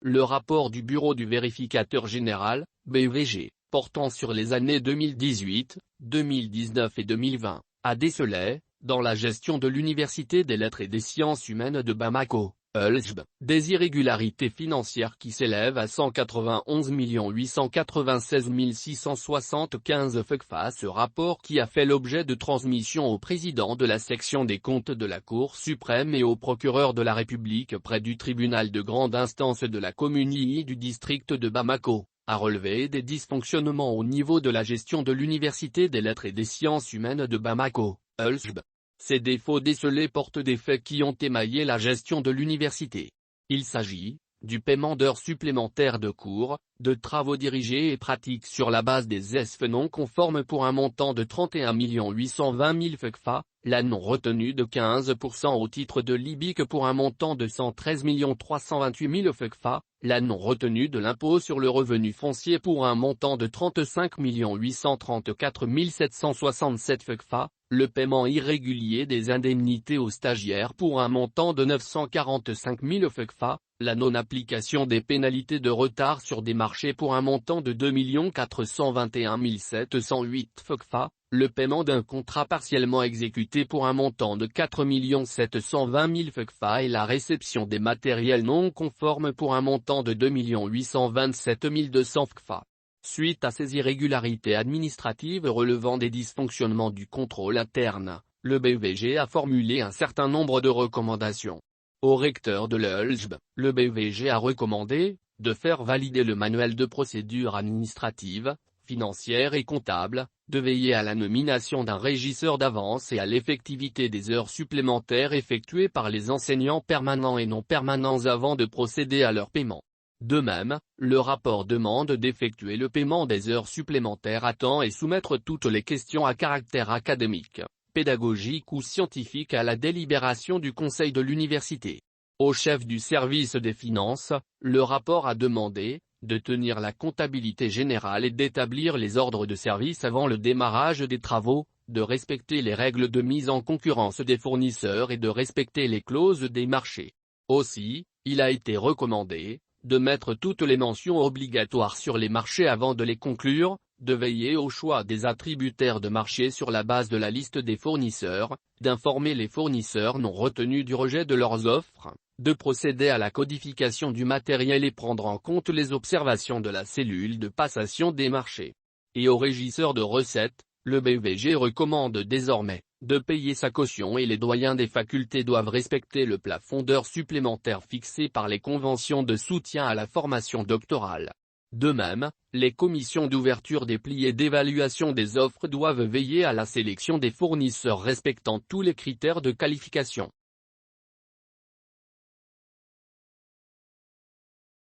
Le rapport du Bureau du vérificateur général, BVG, portant sur les années 2018, 2019 et 2020, a décelé, dans la gestion de l'Université des Lettres et des Sciences Humaines de Bamako, ULSB, des irrégularités financières qui s'élèvent à 191 896 675 FCFA. Ce rapport, qui a fait l'objet de transmission au président de la section des comptes de la Cour suprême et au procureur de la République près du tribunal de grande instance de la commune II du district de Bamako, a relevé des dysfonctionnements au niveau de la gestion de l'Université des Lettres et des Sciences Humaines de Bamako, ULSB. Ces défauts décelés portent des faits qui ont émaillé la gestion de l'université. Il s'agit du paiement d'heures supplémentaires de cours, de travaux dirigés et pratiques sur la base des ESF non conformes pour un montant de 31 820 000 FCFA, la non-retenue de 15% au titre de l'IBIC pour un montant de 113 328 000 FCFA, la non-retenue de l'impôt sur le revenu foncier pour un montant de 35 834 767 FCFA, le paiement irrégulier des indemnités aux stagiaires pour un montant de 945 000 FCFA, la non-application des pénalités de retard sur des marchés pour un montant de 2 421 708 FCFA, le paiement d'un contrat partiellement exécuté pour un montant de 4 720 000 FCFA et la réception des matériels non conformes pour un montant de 2 827 200 FCFA. Suite à ces irrégularités administratives relevant des dysfonctionnements du contrôle interne, le BVG a formulé un certain nombre de recommandations. Au recteur de l'ULSB, le BVG a recommandé de faire valider le manuel de procédure administrative, financière et comptable, de veiller à la nomination d'un régisseur d'avance et à l'effectivité des heures supplémentaires effectuées par les enseignants permanents et non permanents avant de procéder à leur paiement. De même, le rapport demande d'effectuer le paiement des heures supplémentaires à temps et soumettre toutes les questions à caractère académique, pédagogique ou scientifique à la délibération du conseil de l'université. Au chef du service des finances, le rapport a demandé de tenir la comptabilité générale et d'établir les ordres de service avant le démarrage des travaux, de respecter les règles de mise en concurrence des fournisseurs et de respecter les clauses des marchés. Aussi, il a été recommandé de mettre toutes les mentions obligatoires sur les marchés avant de les conclure, de veiller au choix des attributaires de marché sur la base de la liste des fournisseurs, d'informer les fournisseurs non retenus du rejet de leurs offres, de procéder à la codification du matériel et prendre en compte les observations de la cellule de passation des marchés. Et aux régisseurs de recettes, le BVG recommande désormais de payer sa caution et les doyens des facultés doivent respecter le plafond d'heures supplémentaires fixé par les conventions de soutien à la formation doctorale. De même, les commissions d'ouverture des plis et d'évaluation des offres doivent veiller à la sélection des fournisseurs respectant tous les critères de qualification.